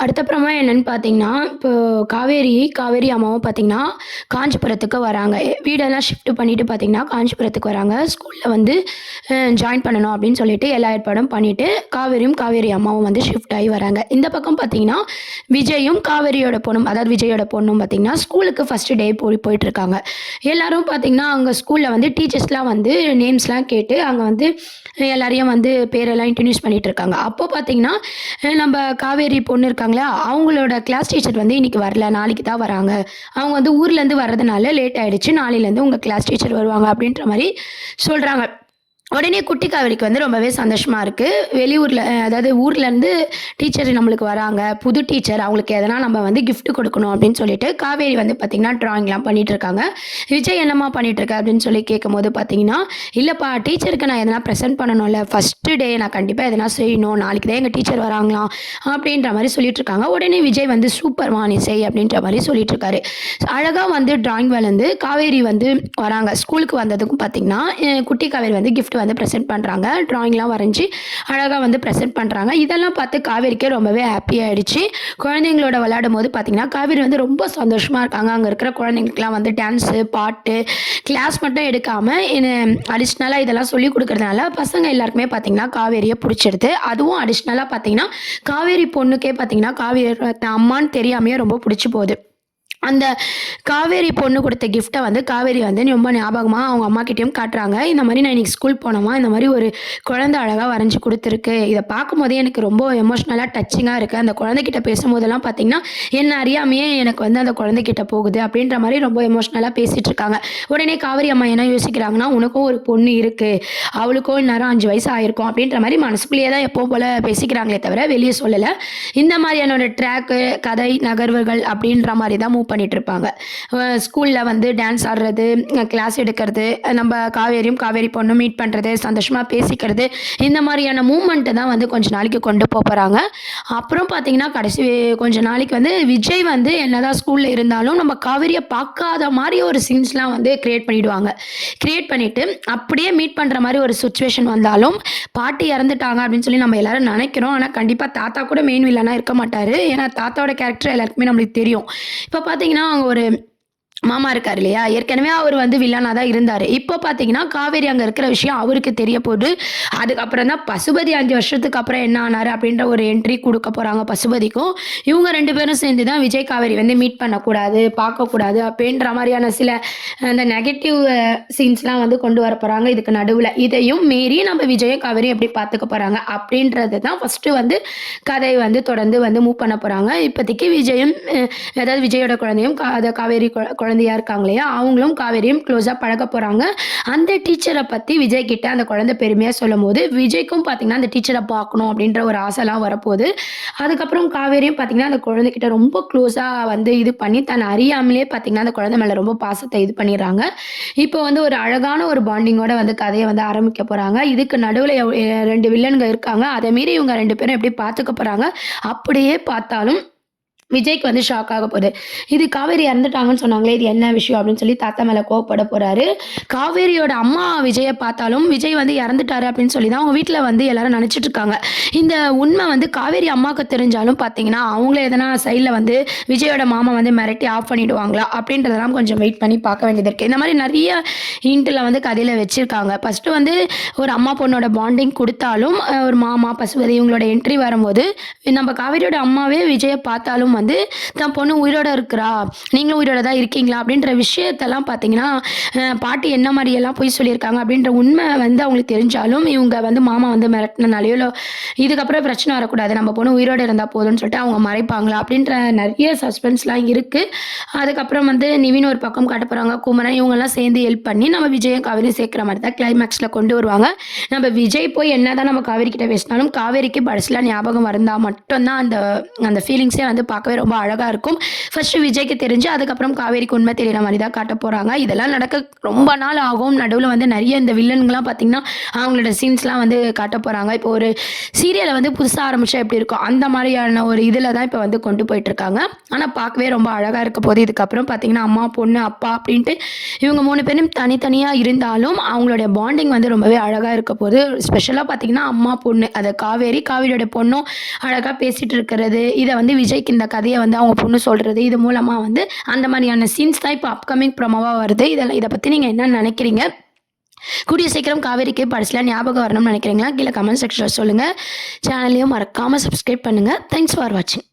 அடுத்தப்புறமா என்னன்னு பார்த்தீங்கன்னா, இப்போ காவேரி அம்மாவும் பார்த்தீங்கன்னா, காஞ்சிபுரத்துக்கு வராங்க. வீடெல்லாம் ஷிஃப்ட் பண்ணிட்டு பார்த்தீங்கன்னா, காஞ்சிபுரத்துக்கு வராங்க. ஸ்கூல்ல வந்து ஜாயின் பண்ணணும் அப்படின்னு சொல்லிட்டு எல்லா ஏற்பாடும் பண்ணிட்டு, காவேரி அம்மாவும் வந்து ஷிஃப்ட் ஆகி வராங்க. இந்த பக்கம் பார்த்தீங்கன்னா, விஜயும் காவேரியோட பொண்ணும், அதாவது விஜயோட பொண்ணும் பார்த்தீங்கன்னா, ஸ்கூலுக்கு ஃபர்ஸ்ட் டே போயிட்டுருக்காங்க. எல்லாரும் பார்த்தீங்கன்னா, அங்க ஸ்கூல்ல வந்து டீச்சர்ஸ்லாம் வந்து நேம்ஸ்லாம் கேட்டு, அங்க வந்து எல்லாரையும் வந்து பேரெல்லாம் இன்ட்ரோடியூஸ் பண்ணிட்டு இருக்காங்க. அப்போ பார்த்தீங்கன்னா, நம்ம காவேரி பொண்ணு இருக்காங்களா, அவங்களோட கிளாஸ் டீச்சர் வந்து இன்னைக்கு வரல, நாளைக்கு தான் வராங்க. அவங்க வந்து ஊர்லேருந்து வர்றதுனால லேட் ஆயிடுச்சு. நாளையிலேருந்து உங்க கிளாஸ் டீச்சர் வருவாங்க அப்படின்ற மாரி சொல்றாங்க. உடனே குட்டி காவேரிக்கு வந்து ரொம்பவே சந்தோஷமா இருக்கு. வெளியூர்ல அதாவது ஊர்லேருந்து டீச்சர் நம்மளுக்கு வராங்க. புது டீச்சர் அவங்களுக்கு எதனா நம்ம வந்து கிஃப்ட் கொடுக்கணும் அப்படின்னு சொல்லிட்டு காவேரி வந்து பார்த்தீங்கன்னா, ட்ராயிங்லாம் பண்ணிட்டு இருக்காங்க. விஜய் என்னம்மா பண்ணிட்டு இருக்க அப்படின்னு சொல்லி கேட்கும்போது பார்த்தீங்கன்னா, இல்லப்பா டீச்சருக்கு நான் எதனா ப்ரெசென்ட் பண்ணணும்ல. ஃபர்ஸ்ட் டே நான் கண்டிப்பா எதனா செய்யணும். நாளைக்கு தான் எங்க டீச்சர் வராங்களாம் அப்படின்ற மாரி சொல்லிட்டு இருக்காங்க. உடனே விஜய் வந்து சூப்பர்மா நீ செய் அப்படின்ற மாரி சொல்லிட்டு இருக்காரு. அழகா வந்து டிராயிங் வேலேருந்து காவேரி வந்து வராங்க. ஸ்கூலுக்கு வந்ததுக்கும் பார்த்தீங்கன்னா, குட்டி காவேரி வந்து கிஃப்ட் வந்து ப்ரெசென்ட் பண்றாங்க. டிராயிங்லாம் வரைஞ்சு அழகா வந்து ப்ரெசென்ட் பண்றாங்க. இதெல்லாம் பார்த்து காவேரிக்கே ரொம்பவே ஹாப்பி ஆயிடுச்சு. குழந்தைங்களோட விளையாடும்போது பார்த்தீங்கன்னா, காவேரி வந்து ரொம்ப சந்தோஷமா இருக்காங்க. அங்க இருக்கிற குழந்தைங்களுக்குலாம் வந்து டான்ஸு, பாட்டு, கிளாஸ் மட்டும் எடுக்காம அடிஷ்னலா இதெல்லாம் சொல்லிக் குடுக்கறதுனால பசங்க எல்லாருக்குமே பார்த்தீங்கன்னா, காவேரிய புடிச்சிடுது. அதுவும் அடிஷ்னலா பார்த்தீங்கன்னா, காவேரி பொண்ணுக்கே பார்த்தீங்கன்னா, காவேரி அம்மான்னு தெரியாமயே ரொம்ப புடிச்சு போகுது. அந்த காவேரி பொண்ணு குடுத்த கிஃப்ட்ட வந்து காவேரி வந்து ரொம்ப ஞாபகமா அவங்க அம்மாகிட்டயும் காட்டுறாங்க. இந்த மாரி நான் இன்னைக்கு ஸ்கூல் போனோமா, இந்த மாரி ஒரு குழந்தை அழகா வரைஞ்சு குடுத்துருக்கு. இத பார்க்கும்போதே எனக்கு ரொம்ப எமோஷனலா டச்சிங்கா இருக்கு. அந்த குழந்தைகிட்ட பேசும்போதெல்லாம் பார்த்தீங்கன்னா, என்ன அறியாமயே எனக்கு வந்து அந்த குழந்தைகிட்ட போகுது அப்படின்ற மாரி ரொம்ப எமோஷனலா பேசிட்டு இருக்காங்க. உடனே காவேரி அம்மா என்ன யோசிக்கிறாங்கன்னா, உனக்கும் ஒரு பொண்ணு இருக்கு. அவளுக்கும் இந்நேரம் 5 வயசு ஆயிருக்கும் அப்படின்ற மாரி மனசுக்குள்ளேயே தான் எப்பவும் போல பேசிக்கிறாங்களே தவிர வெளிய சொல்லல. இந்த மாரியான ஒரு ட்ராக்கு, கதை, நகர்வுகள் அப்படின்ற மாரி தான் மூவ் பண்ணிட்டு இருப்பாங்க. ஸ்கூல்ல வந்து டான்ஸ் ஆடுறது, கிளாஸ் எடுக்கிறது, நம்ம காவேரி பொண்ணும் மீட் பண்றது, சந்தோஷமா பேசிக்கிறது, இந்த மாரியான மூவ்மெண்ட்ட தான் வந்து கொஞ்ச நாளைக்கு கொண்டு போறாங்க. அப்புறம் பார்த்தீங்கன்னா, கடைசி கொஞ்ச நாளைக்கு வந்து விஜய் வந்து என்னதான் ஸ்கூல்ல இருந்தாலும் நம்ம காவேரிய பார்க்காத மாரி ஒரு சீன்ஸ்லாம் வந்து கிரியேட் பண்ணிடுவாங்க. கிரியேட் பண்ணிட்டு அப்படியே மீட் பண்ற மாரி ஒரு சிச்சுவேஷன் வந்தாலும், பாட்டி இறந்துட்டாங்க அப்படின்னு சொல்லி நம்ம எல்லாரும் நெனைக்கிறோம். ஆனா கண்டிப்பா தாத்தா கூட மெயின் வில்லனா இருக்க மாட்டாரு. ஏன்னா தாத்தாவோட கேரக்டர் எல்லாருக்குமே நம்மளுக்கு தெரியும். இப்ப பார்த்தீங்கன்னா, அவங்க ஒரு மாமா இருக்காரு இல்லையா? ஏற்கனவே அவரு வந்து வில்லனா தான் இருந்தாரு. இப்போ பார்த்தீங்கன்னா, காவேரி அங்க இருக்கிற விஷயம் அவருக்கு தெரிய போது. அதுக்கப்புறம் தான் பசுபதி 5 வருஷத்துக்கு அப்புறம் என்ன ஆனாரு அப்படின்ற ஒரு என்ட்ரி குடுக்க போறாங்க பசுபதிக்கும். இவங்க 2 பேரும் சேர்ந்து தான் விஜய், காவேரி வந்து மீட் பண்ணக்கூடாது, பார்க்கக்கூடாது அப்படின்ற மாரியான சில அந்த நெகட்டிவ் சீன்ஸ்லாம் வந்து கொண்டு வர போறாங்க இதுக்கு நடுவுல. இதையும் மீறி நம்ம விஜயும், காவேரியும் எப்படி பார்த்துக்க போறாங்க அப்படின்றது தான் ஃபர்ஸ்ட்டு வந்து கதை வந்து தொடர்ந்து வந்து மூவ் பண்ண போறாங்க. இப்போதைக்கு விஜயும் அதாவது விஜயோட குழந்தையும் காவேரி குழந்தையா இருக்காங்க இல்லையா? அவங்களும் காவேரியும் க்ளோஸா பழகப் போறாங்க. அந்த டீச்சர பத்தி விஜய் கிட்ட அந்த குழந்தை பெருமையா சொல்லும்போது, விஜய்க்கும் பார்த்தீங்கன்னா, அந்த டீச்சர பார்க்கணும் அப்படின்ற ஒரு ஆசைலாம் வரப்போது. அதுக்கப்புறம் காவேரியும் பார்த்தீங்கன்னா, அந்த குழந்தைகிட்ட ரொம்ப க்ளோஸா வந்து இது பண்ணி, தன்னை அறியாமலே பார்த்தீங்கன்னா, அந்த குழந்தை மேல ரொம்ப பாசத்த இது பண்ணிர்றாங்க. இப்போ வந்து ஒரு அழகான ஒரு பாண்டிங்கோட வந்து கதைய வந்து ஆரம்பிக்க போறாங்க. இதுக்கு நடுவுல 2 வில்லன்ங்க இருக்காங்க. அத மீறி இவங்க 2 பேரும் எப்படி பார்த்துக்க போறாங்க? அப்படியே பார்த்தாலும் விஜய்க்கு வந்து ஷாக் ஆக போகுது. இது காவேரி இறந்துட்டாங்கன்னு சொன்னாங்களே! இது என்ன விஷயம்? அப்படின்னு சொல்லி தாத்தா மேல கோவப்பட போறாரு. காவேரியோட அம்மா விஜய பார்த்தாலும், விஜய் வந்து இறந்துட்டாரு அப்படின்னு சொல்லி தான் அவங்க வீட்ல வந்து எல்லாரும் நெனச்சுட்டு இருக்காங்க. இந்த உண்ம வந்து காவேரி அம்மாக்கு தெரிஞ்சாலும் பார்த்தீங்கன்னா, அவங்கள எதனா சைட்ல வந்து விஜயோட மாமா வந்து மிரட்டி ஆஃப் பண்ணிடுவாங்களா? அப்படின்றதெல்லாம் கொஞ்சம் வெயிட் பண்ணி பார்க்க வேண்டியது இருக்கு. இந்த மாரி நெறைய ஹிண்ட்லாம் வந்து கதையில வச்சிருக்காங்க. ஃபர்ஸ்ட்டு வந்து ஒரு அம்மா பொண்ணோட பாண்டிங் குடுத்தாலும், ஒரு மாமா, பசுபதி இவங்களோட என்ட்ரி வரும்போது, நம்ம காவேரியோட அம்மாவே விஜய பார்த்தாலும் வந்து தன் பொண்ணு உயிரோட இருக்கிறா, நீங்களும் உயிரோட தான் இருக்கீங்களா? அப்படின்ற விஷயத்தெல்லாம் பார்த்தீங்கன்னா, பாட்டி என்ன மாரியெல்லாம் பொய் சொல்லியிருக்காங்க அப்படின்ற உண்மை வந்து அவங்களுக்கு தெரிஞ்சாலும், இவங்க வந்து மாமா வந்து மிரட்டுனனாலயோ, இல்ல இதுக்கப்புறம் பிரச்சனை வரக்கூடாது. நம்ம பொண்ணு உயிரோட இருந்தா போதும்ன்னு சொல்லிட்டு அவங்க மறைப்பாங்களா? அப்படின்ற நெறைய சஸ்பென்ஸ்லாம் இருக்கு. அதுக்கப்புறம் வந்து நிவின் ஒரு பக்கம் காட்டப் போறாங்க. குமரன் இவங்கலாம் சேர்ந்து ஹெல்ப் பண்ணி நம்ம விஜயும், காவேரியும் சேர்க்கிற மாரி தான் கிளைமேக்ஸ்ல கொண்டு வருவாங்க. நம்ம விஜய் போய் என்னதான் நம்ம காவேரி கிட்ட பேசினாலும், காவேரிக்கு பழசுலாம் ஞாபகம் இருந்தா மட்டும் தான் அந்த அந்த ஃபீலிங்ஸே வந்து பார்க்க பார்க்கவே ரொம்ப அழகாக இருக்கும். ஃபர்ஸ்ட்டு விஜய்க்கு தெரிஞ்சு அதுக்கப்புறம் காவேரிக்கு உண்மை தெரியற மாதிரி தான் காட்ட போகிறாங்க. இதெல்லாம் நடக்க ரொம்ப நாள் ஆகும். நடுவில் வந்து நிறைய இந்த வில்லன்கள்லாம் பார்த்தீங்கன்னா அவங்களோட சீன்ஸ்லாம் வந்து காட்ட போகிறாங்க. இப்போ ஒரு சீரியலை வந்து புதுசாக ஆரம்பித்தா எப்படி இருக்கும் அந்த மாதிரியான ஒரு இதில் தான் இப்போ வந்து கொண்டு போயிட்டுருக்காங்க. ஆனால் பார்க்கவே ரொம்ப அழகாக இருக்க போது. இதுக்கப்புறம் பார்த்தீங்கன்னா அம்மா பொண்ணு அப்பா அப்படின்ட்டு இவங்க 3 பேரும் தனித்தனியாக இருந்தாலும் அவங்களுடைய பாண்டிங் வந்து ரொம்பவே அழகாக இருக்க போது. ஸ்பெஷலாக பார்த்தீங்கன்னா அம்மா பொண்ணு அதை காவேரியோட பொண்ணும் அழகாக பேசிகிட்டு இருக்கிறது, இதை வந்து விஜய்க்கு இந்த கதையை வந்து அவங்க பொண்ணு சொல்கிறது, இது மூலமாக வந்து அந்த மாதிரியான சீன்ஸ் தான் இப்போ அப்கமிங் ப்ரோமோவாக வருது. இதை பற்றி நீங்கள் என்ன நினைக்கிறீங்க? கூடிய சீக்கிரம் காவேரிக்கு படத்தில் ஞாபகம் வரணும்னு நினைக்கிறீங்களா? கீழே கமெண்ட் செக்ஷனில் சொல்லுங்கள். சேனலையும் மறக்காமல் சப்ஸ்கிரைப் பண்ணுங்கள். தேங்க்ஸ் ஃபார் வாட்சிங்.